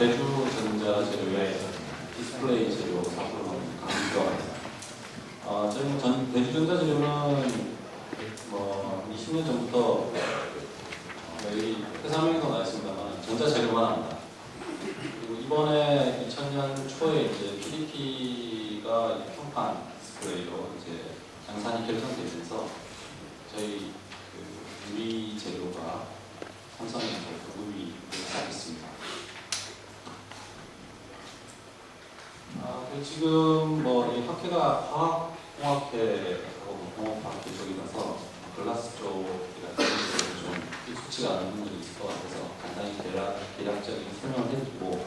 대주전자 재료의 디스플레이 재료 사업으로 강조합니다. 저희는 대주전자 재료는 20년 전부터 여기 회사명에서 나와 있습니다만 전자 재료만 합니다. 그리고 이번에 2000년 초에 이제 PDP가 평판 디스플레이로 이제 양산이 결정되면서 저희 유리 재료가 삼성에서 우위를 쌓겠습니다. 지금 이 학회가 화학공학회하고 공업학회 쪽이라서 글라스 쪽이라서 좀 익숙치가 않은 분들이 있을 것 같아서 간단히 대략적인 설명을 해드리고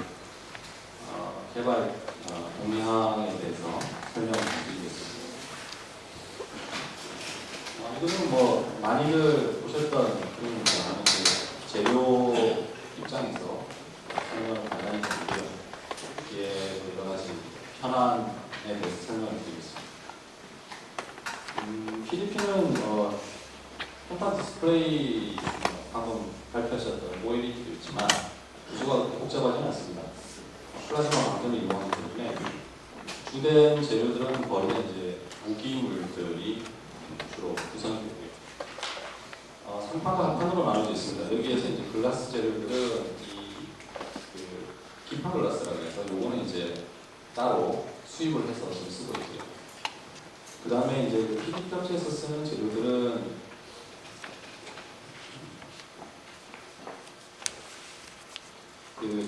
개발 동향에 대해서 설명을 드리겠습니다. 이거는 많이들 보셨던 그런 재료 입장에서 설명을 간단히 드리고요. 이게 여러 가지 현안에 대해서 설명을 드리겠습니다. PDP는 평판 디스플레이 방금 발표하셨던 OLED도 있지만 구조가 그렇게 복잡하지는 않습니다. 플라즈마 방전을 이용하기 때문에 주된 재료들은 거의 이제 무기물들이 주로 구성이 되고요. 상판과 하판으로 나눠져 있습니다. 여기에서 이제 글라스 재료들은 기판 글라스라고 해서 요거는 이제 따로 수입을 해서 좀 쓰고 있고요. 그 다음에 이제 PDP 업체에서 쓰는 재료들은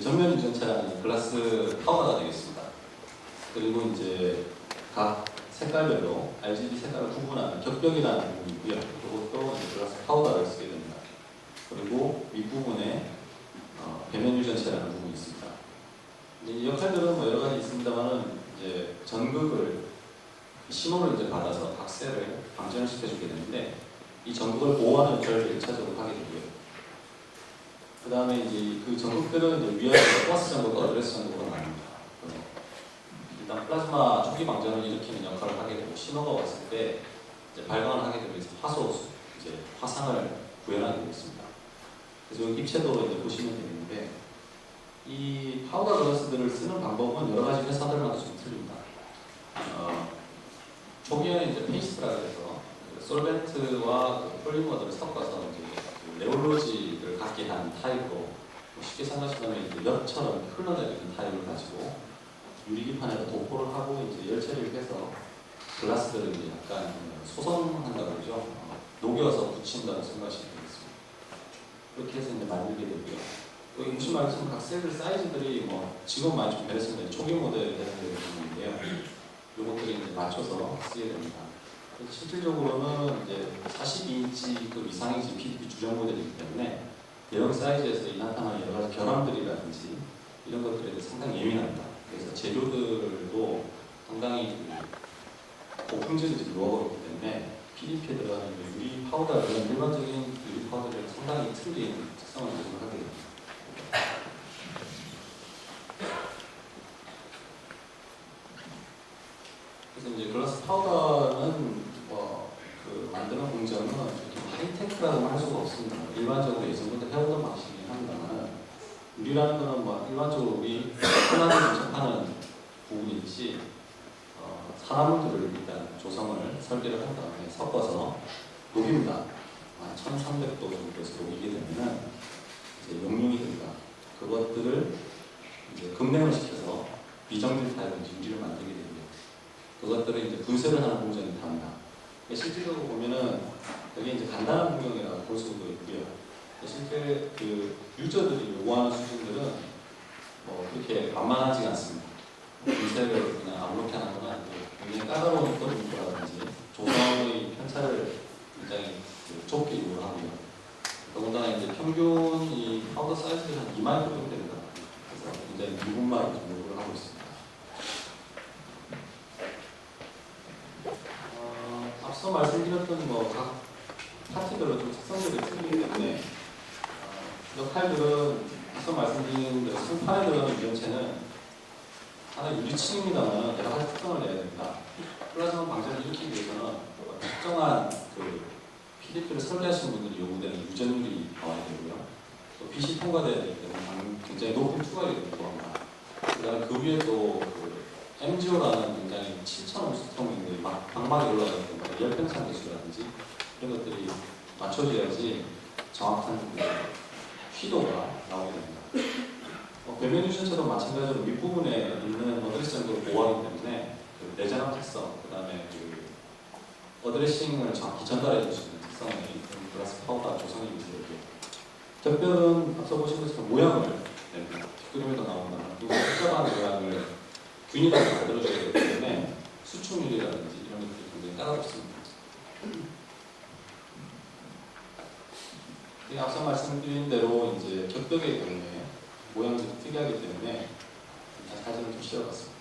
전면 유전차라는 글라스 파우더가 되겠습니다. 그리고 이제 각 색깔별로 RGB 색깔을 구분하는 격벽이라는 부분이 있고요. 그것도 이제 글라스 파우더를 쓰게 됩니다. 그리고 윗부분에 배면 유전차라는 부분이 있습니다. 이 역할들은 여러 가지 있습니다만은 이제 전극을 신호를 이제 받아서 각 셀을 방전을 시켜주게 되는데 이 전극을 보호하는 역할을 1차적으로 하게 되고요. 그 다음에 이제 그 전극들은 이제 위아래로 플러스 전극과 어드레스 전극으로 나눕니다. 일단 플라즈마 초기 방전을 일으키는 역할을 하게 되고 신호가 왔을 때 이제 발광을 하게 되고 이제 화상을 구현하게 되겠습니다. 그래서 여기 입체도로 이제 보시면 되는데 이 파우더 글라스들을 쓰는 방법은 여러 가지 회사들마다 좀 틀립니다. 초기에는 이제 페이스트라고 해서 솔벤트와 폴리머들을 섞어서 이제 레올로지를 갖게 한 타입으로 쉽게 생각하시면 이제 엿처럼 흘러내리는 타입을 가지고 유리기판에다 도포를 하고 이제 열처리를 해서 글라스들을 이제 약간 소성한다고 그러죠. 녹여서 붙인다고 생각하시면 되겠습니다. 그렇게 해서 이제 만들게 되고요. 여기 보시면 알겠지만 각 셀들 사이즈들이 지금 많이 좀 변했습니다. 초기 모델에 대한 부분인데요. 이것들이 이제 맞춰서 쓰게 됩니다. 실질적으로는 이제 42인치급 이상이 지금 PDP 주력 모델이기 때문에 대형 사이즈에서 나타나는 여러 가지 결함들이라든지 이런 것들에 대해서 상당히 예민합니다. 그래서 재료들도 상당히 고품질을 놓아버렸기 때문에 PDP에 들어가는 유리 파우더는 일반적인 유리 파우더랑 상당히 틀린 특성을 가지고 하게 됩니다. 그래서 이제 글라스 파우더는 만드는 공정은 이렇게 하이테크라고 할 수가 없습니다. 일반적으로 예전부터 해오던 방식이긴 합니다만 유리라는 거는 일반적으로 우리 하나를 접하는 부분이듯이 산화물들을 일단 조성을 설계를 한 다음에 섞어서 녹입니다. 1300도 정도에서 녹이게 되면은 이제 용융이 됩니다. 그것들을 이제 급냉을 시켜서 비정밀 타입의 유리를 만들게 됩니다. 그것들을 이제 분쇄를 하는 공정이 답니다. 실질적으로 보면은 여기 이제 간단한 공정이라고 볼 수도 있고요. 실제 그 유저들이 요구하는 수준들은 그렇게 만만하지가 않습니다. 분쇄를 그냥 아무렇게 하거나 굉장히 까다로운 문구라든지 조성의 편차를 굉장히 좁게 요구를 하고요. 더군다나 이제 평균 이 파우더 사이즈가 한 2마이크론 정도 됩니다. 그래서 굉장히 미분마를 요구를 하고 있습니다. 앞서 말씀드렸던 각 파트별로 좀 특성들이 틀리기 때문에 역할들은 앞서 말씀드린 대로 승판에 들어가는 유전체는 하나 유리층입니다만 여러 가지 특성을 내야 됩니다. 플라즈마 방전을 일으키기 위해서는 특정한 PDP를 설계하시는 분들이 요구되는 유전율이 나와야 되고요. 또 빛이 통과돼야 되기 때문에 굉장히 높은 투과율이 들어갑니다. 그다음에 그 위에 또그 MGO라는 굉장히 7,000원수통인데 방막이 올라가 있는 열평상 개수라든지 이런 것들이 맞춰져야지 정확한 그 휘도가 나오게 됩니다. 배면유션처럼 마찬가지로 윗부분에 있는 어드레스 정도를 보호하기 때문에 그 내장한 특성, 그 다음에 그 어드레싱을 정확히 전달해 줄 수 있는 특성의 글라스 파우더 조성이 있고요. 격별은 앞서 보신 것처럼 모양을 냅니다. 뒷그림에도 나온다면 이 복잡한 모양을 균일하게 만들어줘야 되기 때문에 수축률이라든지 이런 것들이 굉장히 까다롭습니다. 앞서 말씀드린 대로 이제 격벽의 경우에 모양이 특이하기 때문에 사진을 좀 씌워봤습니다.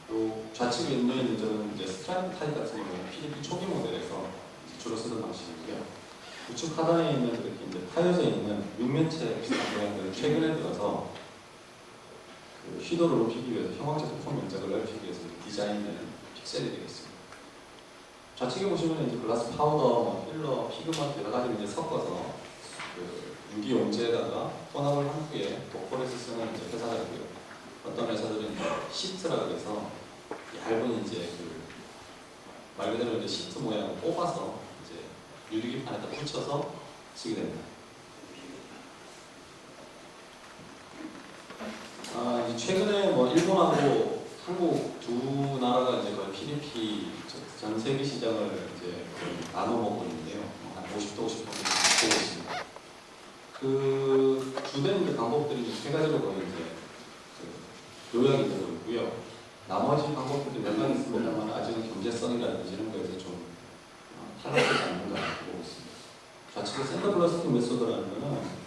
또 좌측에 있는 저는 이제 스트라이프 타입 같은 경우는 PDP 초기 모델에서 주로 쓰던 방식이고요. 우측 하단에 있는 이렇게 이제 파여져 있는 육면체 비슷한 모양들을 최근에 들어서 그 휘도를 높이기 위해서 형광색 소품 면적을 넓히기 위해서 디자인된 픽셀이 되겠습니다. 좌측에 보시면 이제 글라스 파우더, 필러, 피그먼트 여러 가지를 이제 섞어서 그 유기 용제에다가 혼합을 한 후에 도포에서 쓰는 이제 회사가 있고요. 어떤 회사들은 시트라고 해서 얇은 이제 그 말 그대로 이제 시트 모양을 뽑아서 이제 유리기판에다 붙여서 쓰게 됩니다. 이제 최근에 뭐 일본하고 한국 두 나라가 이제 거의 PDP 전 세계 시장을 이제 나눠 먹고 있는데요. 한 50도 50% 보고 있습니다. 그 주된 이제 방법들이 세 가지로 거의 이제 그 요약이 되고 있고요. 나머지 방법들이 몇 가지 있습니다만 아직은 경제성이라든지 이런 거에서 좀 탈락되지 않는가 보고 있습니다. 좌측에 샌더블러스틱 메소드라는 거는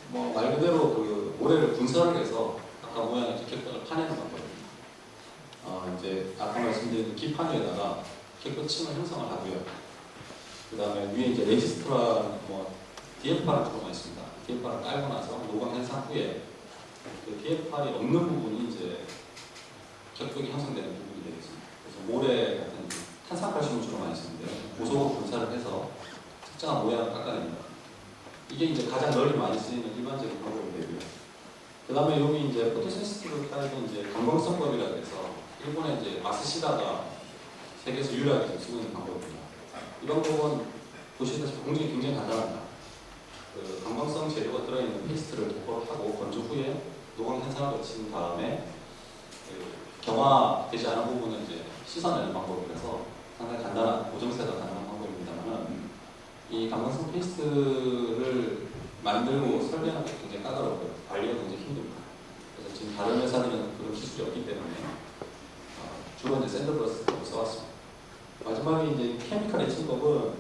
뭐 말 그대로 그 모래를 분사를 해서 아까 모양의 격벽을 파내는 방법입니다. 이제 아까 말씀드린 기판 위에다가 격벽층을 형성을 하고요. 그 다음에 위에 이제 레지스터랑 뭐 DFR을 주로 많이 씁니다. DFR을 깔고 나서 노광 현상 후에 그 DFR이 없는 부분이 이제 격벽이 형성되는 부분이 되겠습니다. 그래서 모래 같은 탄산칼슘을 주로 많이 쓰는데요. 고속으로 분사를 해서 특정한 모양을 깎아냅니다. 이게 이제 가장 널리 많이 쓰이는 일반적인 방법이 되고요. 그 다음에 여기 이제 포토센시티브 타입은 이제 강광성법이라고 해서 일본의 이제 마스시다가 세계에서 유일하게 쓰고 있는 방법입니다. 이런 부분 보시다시피 공정이 굉장히 간단합니다. 그 강광성 재료가 들어있는 페이스트를 도포를 하고 건조 후에 노광 현상을 거친 다음에 그 경화되지 않은 부분은 이제 씻어내는 방법이라서 상당히 간단한 고정세가 가능한 방법입니다만은 이 강광성 페이스트를 만들고 설계하는 게 굉장히 까다롭고요. 관리가 굉장히 힘듭니다. 그래서 지금 다른 회사들은 그런 기술이 없기 때문에 주로 이제 샌드블러스틱을 써왔습니다. 마지막에 이제 케미칼 에칭법은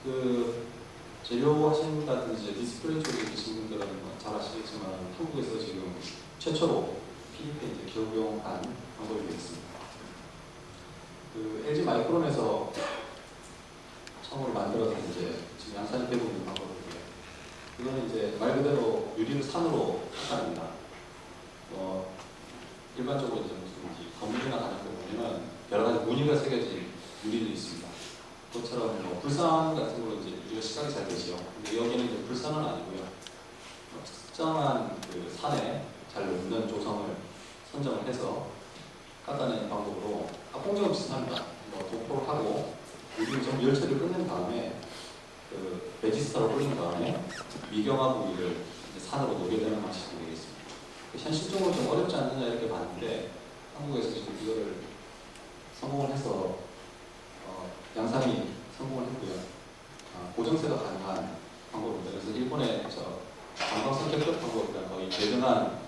그 재료 하신다든지 디스플레이 쪽에 계신 분들은 잘 아시겠지만 한국에서 지금 최초로 PDP에 이제 적용한 방법이 되겠습니다. 그 LG 마이크론에서 처음으로 만들어서 이제 지금 양산이 되고 있는 방법인데, 이거는 이제 말 그대로 유리를 산으로 깎아냅니다. 일반적으로 이제 무슨 건물이나 다닐 때 보면은 여러 가지 무늬가 새겨진 유리들이 있습니다. 그것처럼 뭐 불산 같은 걸로 이제 유리가 시각이 잘 되죠. 근데 여기는 이제 불산은 아니고요. 특정한 그 산에 잘 놓는 조성을 선정을 해서 깎아내는 방법으로 합공정은 비슷합니다. 도포를 하고 유리를 좀 열처리를 끝낸 다음에 그 레지스터로 올린 다음에 미경화 부위를 이제 산으로 녹여내는 방식이 되겠습니다. 현실적으로 좀 어렵지 않느냐 이렇게 봤는데 한국에서 지금 이거를 성공을 해서 양산이 성공을 했고요. 고정세가 가능한 방법입니다. 그래서 일본의 저 관광성 격벽 방법이랑 거의 대등한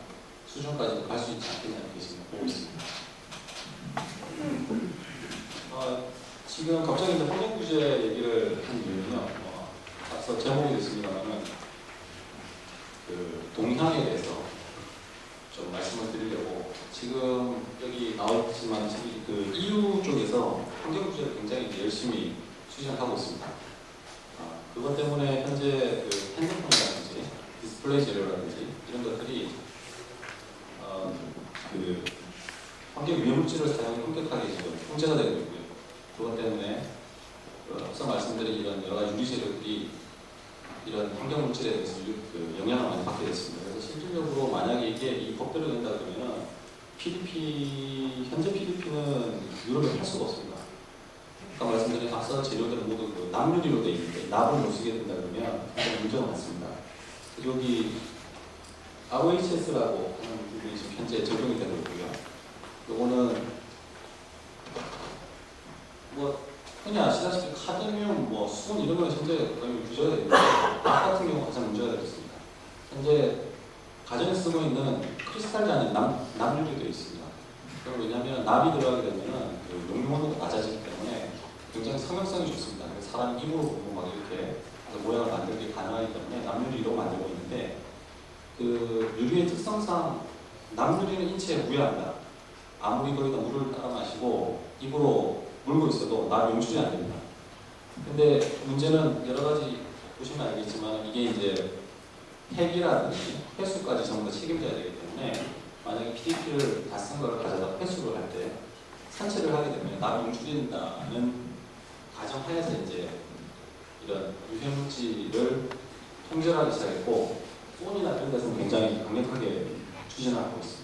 수준까지도 갈 수 있지 않겠냐 이렇게 지금 보고 있습니다. 지금 갑자기 이제 환경규제 얘기를 한 이유는요. 앞서 제목이 됐습니다만은 그 동향에 대해서 좀 말씀을 드리려고, 지금 여기 나와있지만 그 EU 쪽에서 환경규제를 굉장히 열심히 추진하고 있습니다. 그것 때문에 현재 그 핸드폰이라든지 디스플레이 재료라든지 이런 것들이 그 환경 위험물질을 사용이 엄격하게 지금 통제가 되고 있고요. 그것 때문에 앞서 말씀드린 이런 여러 가지 유리 재료들이 이런 환경 물질에 대해서 영향을 많이 받게 됐습니다. 그래서 실질적으로 만약에 이게 이 법대로 된다 그러면 현재 PDP는 유럽에 할 수가 없습니다. 아까 말씀드린 앞서 재료들은 모두 납유리로 되어 있는데 납을 못 쓰게 된다 그러면 굉장히 문제가 많습니다. 여기 ROHS라고 하는 부분이 지금 현재 적용이 되고 있고요. 요거는 흔히 아시다시피 카드뮴, 수은 이런 거는 현재 거의 규제가 되는데 납 같은 경우 가장 문제가 되겠습니다. 현재 가정에 쓰고 있는 크리스탈이 아닌 납유리 되어 있습니다. 왜냐하면 납이 들어가게 되면 용융온도가 낮아지기 때문에 굉장히 성형성이 좋습니다. 그래서 사람 입으로 보고 막 이렇게 모양을 만들기 가능하기 때문에 납유리로 만들고 있는데 그 유리의 특성상 납유리는 인체에 부여한다. 아무리 거기다 물을 따라 마시고 입으로 물고 있어도 납 용출이 안 됩니다. 근데 문제는 여러 가지 보시면 알겠지만 이게 이제 폐기라든지 회수까지 전부 다 책임져야 되기 때문에 만약에 PDP를 다 쓴 걸 가져다 회수를 할 때 산책을 하게 되면 납이 용출된다는 가정하에서 이제 이런 유해물질을 통제하기 시작했고 폰이나 이런 데서는 굉장히 강력하게 추진하고 있습니다.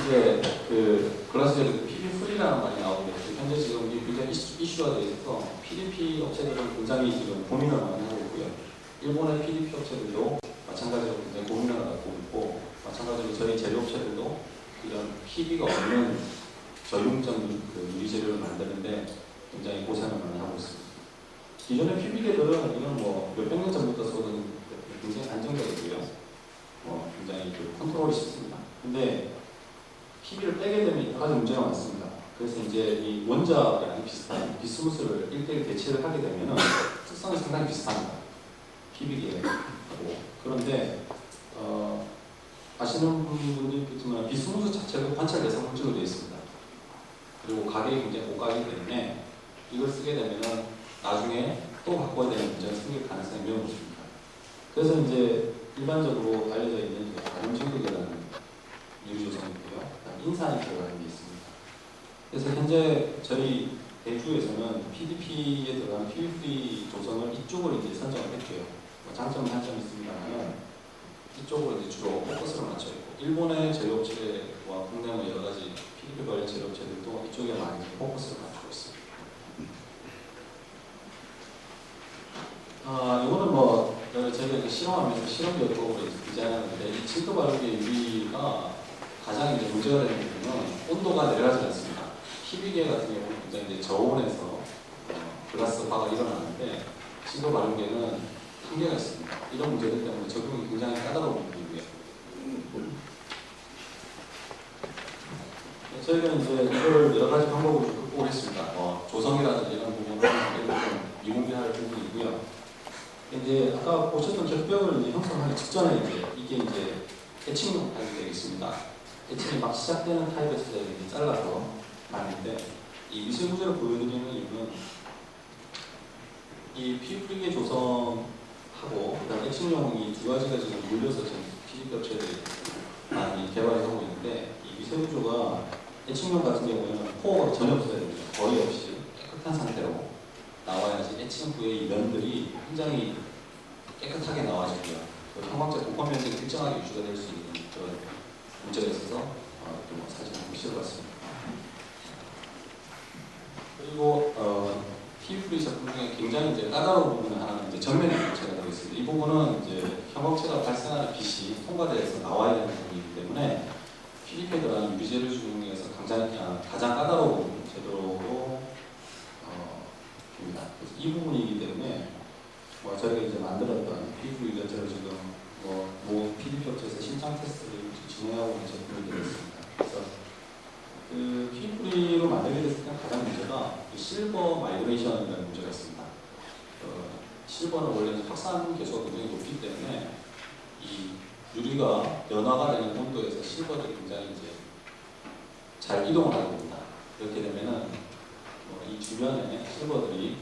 이제 글라스제로 PDP 프리라는 말이 나오고 있는데 현재 지금 굉장히 이슈가 되어 있어서 PDP 업체들은 굉장히 지금 고민을 많이 하고 있고요. 일본의 PDP 업체들도 마찬가지로 굉장히 고민을 갖고 있고 마찬가지로 저희 제조업체들도 이런 PB가 없는 저융점 유리재료를 만드는데 굉장히 고생을 많이 하고 있습니다. 기존의 PB계들은 이건 몇백 년 전부터 써는 굉장히 안정적이고요. 굉장히 컨트롤이 쉽습니다. 근데 PB를 빼게 되면 여러 가지 문제가 많습니다. 그래서 이제 이 원자랑 비슷한 비스무스를 1대1 대체를 하게 되면 특성이 상당히 비슷합니다. PB계하고. 그런데 아시는 분들도 있겠지만 비스무스 자체가 관찰 대상 물질로 되어 있습니다. 그리고 가격이 굉장히 고가이기 때문에 이걸 쓰게 되면 나중에 또 바꿔야 되는 문제가 생길 가능성이 매우 높습니다. 그래서 이제 일반적으로 알려져 있는 가lum진극이라는 유리조성이고요. 인산이 들어가는 게 있습니다. 그래서 현재 저희 대주에서는 PDP에 들어가는 PVP 조성을 이쪽으로 이제 선정을 했고요. 장점, 단점이 있습니다만 이쪽으로 이제 주로 포커스를 맞춰 있고 일본의 제조업체와 국내의 여러 가지 PDP 관련 제조업체들도 이쪽에 많이 포커스를 맞추고 있습니다. 이거는 저희가 실험하면서 실험적으로 디자인하는데 이 진도 바르게 유리가 가장 이제 문제가 되는 부분은 온도가 내려가지 않습니다. PB계 같은 경우는 굉장히 이제 저온에서 글라스화가 일어나는데 진도 바르게는 한계가 있습니다. 이런 문제들 때문에 적용이 굉장히 까다로운 부분이고요. 저희가 이제 이걸 여러 가지 방법으로 극복을 했습니다. 조성이라든지 이런 부분은 좀 미공개할 부분이고요. 이제 아까 보셨던 격벽을 이제 형성하기 직전에 이게 이제 에칭 타입이 되겠습니다. 에칭이 막 시작되는 타입에서 이제 잘라서 하는데 이 미세구조를 보여드리는 이유는 이 PV계 조성하고 그다음 에칭용이 두 가지가 지금 물려서 지금 PDP 업체들이 많이 개발을 하고 있는데 이 미세구조가 에칭용 같은 경우에는 포어가 전혀 없어야 됩니다. 거의 없이 깨끗한 상태로 나와야지 에칭 후에 이 면들이 굉장히 깨끗하게 나와지고요. 형광색 복합 면적이 일정하게 유지가 될 수 있는 그런 문제가 있어서 사진 한번 실어봤습니다. 그리고 PVP 제품 중에 굉장히 이제 까다로운 부분은 하나는 이제 전면에 교체가 되어 있습니다. 이 부분은 이제 형광체가 발생하는 빛이 통과돼서 나와야 되는 부분이기 때문에 PDP에 들어가는 유리재료 중에서 가장 까다로운 제도로 입니다. 그래서 이 부분이기 때문에 저희가 이제 만들었던 PVP 유전자를 지금 PDP 업체에서 신청 테스트를 진행하고 있는 제품이 되겠습니다. 그래서 그 PVP로 만들게 됐을 때 가장 문제가 실버 마이그레이션이라는 문제가 있습니다. 실버는 원래 확산 개수가 굉장히 높기 때문에 이 유리가 연화가 되는 온도에서 실버들이 굉장히 이제 잘 이동을 하게 됩니다. 그렇게 되면은 이 주변에 실버들이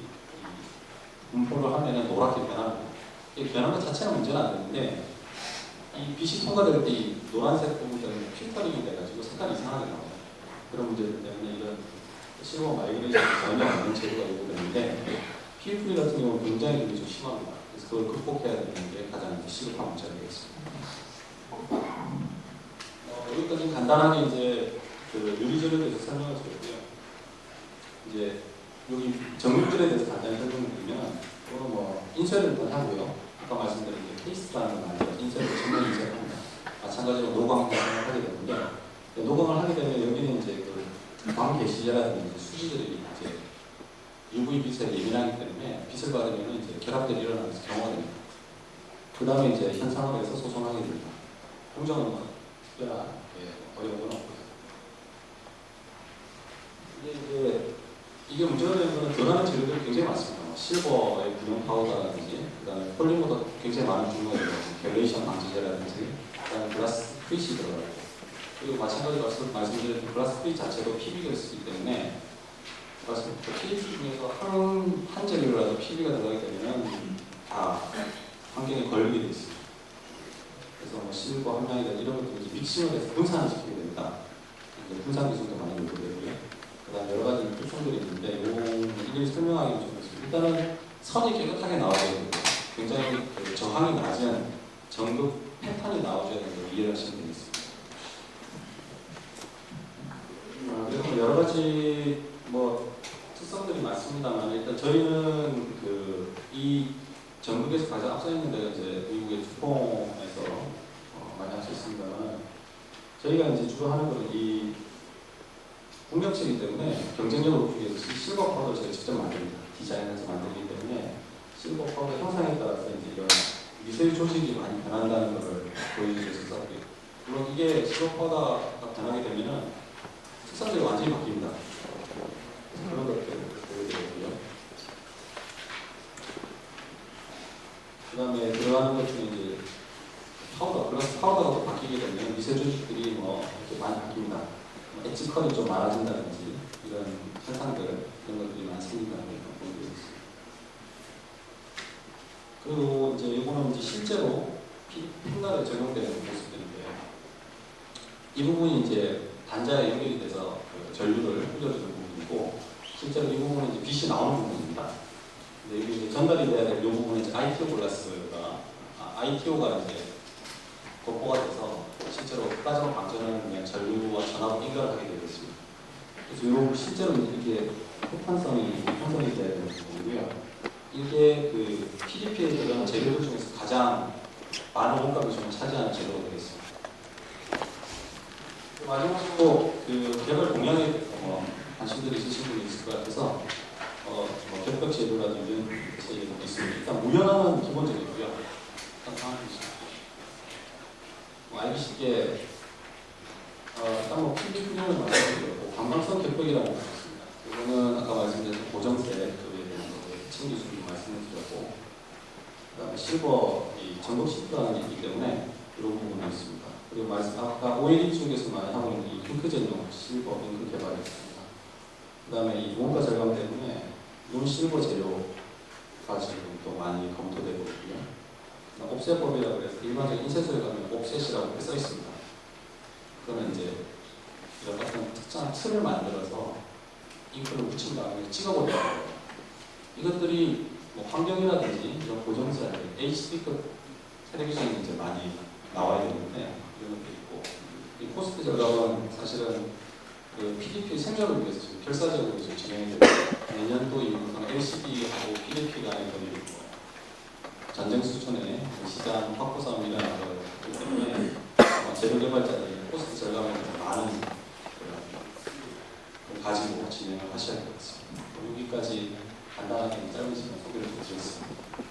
분포를 하면은 노랗게 변합니다. 변한 것 자체는 문제는 안 되는데 이 빛이 통과될 때 이 노란색 부분들은 필터링이 돼가지고 색깔이 이상하게 나와요. 그런 문제들 때문에 이런 실버 마이그레이션이 전혀 없는 제도가 요구되는데 PFP 같은 경우는 굉장히 좀 심합니다. 그래서 그걸 극복해야 되는 게 가장 시급한 문제가 되겠습니다. 여기까지 간단하게 이제 그 유리전에 대해서 설명을 드렸고요. 이제 여기 전극들에 대해서 간단히 설명을 드리면 이거는 뭐 인쇄를 일단 하고요. 아까 말씀드린 케이스라는 걸 만들어서 인쇄를 전면 인쇄를 합니다. 마찬가지로 노광 해상을 하게 되는데 노광을 하게 되면 여기는 이제 그 광개시제라든지 수지들이 이제 UV 빛에 예민하기 때문에 빛을 받으면 이제 결합들이 일어나면서 경화가 됩니다. 그 다음에 이제 현상을 해서 소송하게 됩니다. 공정은 뭐 특별한 어려운 건 없고요. 이게 문제가 되는 것은 변하는 재료들이 굉장히 많습니다. 실버의 구형 파우더라든지, 그 다음에 폴리머도 굉장히 많은 종류가 있고, 갤레이션 방지제라든지, 그 다음에 글라스 프릿이 들어가고, 그리고 마찬가지로 말씀드린 글라스 프릿 자체도 PB가 쓰기 때문에, PBT 중에서 한 재료라도 PB가 들어가게 되면 다 환경에 걸리게 되어 있습니다. 그래서 뭐 실버 함량이나 이런 것들이 믹싱을 해서 분산을 시키게 됩니다. 분산 기술도 많이 요구되고요. 그 다음 여러 가지 특성들이 있는데 이걸 설명하기 좀 어렵습니다. 일단은 선이 깨끗하게 나와야 되고 굉장히 저항이 낮은 전극 패턴이 나와줘야 되는 걸 이해를 하시면 되겠습니다. 그래서 여러 가지 뭐 특성들이 많습니다만 일단 저희는 이 전국에서 가장 앞서 있는 데가 이제 미국의 투퐁에서 많이 할 수 있습니다만 저희가 이제 주로 하는 것은 이 공격체이기 때문에 경쟁력을 높이기 위해서 실버 파우더를 저희가 직접 만듭니다. 디자인해서 만들기 때문에 실버 파우더 형상에 따라서 이제 이런 미세유 조직이 많이 변한다는 것을 보여주기 위해서 썼고요. 물론 이게 실버 파우더가 변하게 되면은 특성들이 완전히 바뀝니다. 그런 것들을 보여드렸고요. 그 다음에 들어가는 것 중에 이제 글라스 파우더가 또 바뀌게 되면 미세 조직들이 뭐 이렇게 많이 바뀝니다. 엣지 컬이 좀 많아진다든지 이런 현상들, 이런 것들이 많이 생긴다는 걸 보여드리고 있습니다. 그리고 이제 이거는 이제 실제로 핀날에 적용되는 모습들인데 이 부분이 이제 단자에 연결이 돼서 그 전류를 흘려주는 부분이고 실제로 이 부분은 이제 빛이 나오는 부분입니다. 근데 이게 이제 전달이 돼야 될 이 부분은 이제 ITO 글라스가 ITO가 이제 도포가 돼서 실제로 플라즈마 방전은 그냥 전류와 전압을 연결하게 되어 있습니다. 그래서 실제로 이렇게 폭탄성이 형성이 돼야 되는 부분이고요. 이게 그 PDP에 들어가는 재료들 중에서 가장 많은 원가를 좀 차지하는 재료가 되겠습니다. 마지막으로 그 개발 동향에 관심들이 있으신 분이 있을 것 같아서 겹벽 재료라든지 이런 재료가 있습니다. 일단 무연함은 기본적이고요. 일단 상황이 있습니다. 알기 쉽게 일단 뭐 PDP를 말씀드렸고 관광성 겹벽이라고 하셨습니다. 이거는 아까 말씀드린 고정색 그에 대한 핵심 기술을 말씀을 드렸고 그 다음에 실버 전극 시프트라는 게 있기 때문에 이런 부분이 있습니다. 그리고 아까 OLED 쪽에서 많이 하고 있는 이 잉크젠용 실버 잉크 개발이 있습니다. 그 다음에 이 원가 절감 때문에 이런 실버 재료가 지금 또 많이 검토되고 있고요. 옵셋법이라고 해서 일반적인 인쇄소에 가면 옵셋이라고 이렇게 써 있습니다. 그거는 이제 이런 같은 특정한 틀을 만들어서 잉크를 묻힌 다음에 찍어보려고 해요. 이것들이 뭐 환경이라든지 이런 고정사, HD급 텔레비전이 이제 많이 나와야 되는데 이런 것도 있고 이 코스트 절감은 사실은 그 PDP 생존을 위해서 지금 결사적으로 지금 진행이 되고 내년도 이후부터는 LCD하고 PDP 간의 전쟁 수준의 시장 확보 싸움이 일어나기 때문에 재료 개발자들이 코스트 절감에 많은 걸 가지고 진행을 하셔야 되겠습니다. 여기까지 간단하게 짧은 시간 소개를 드렸습니다.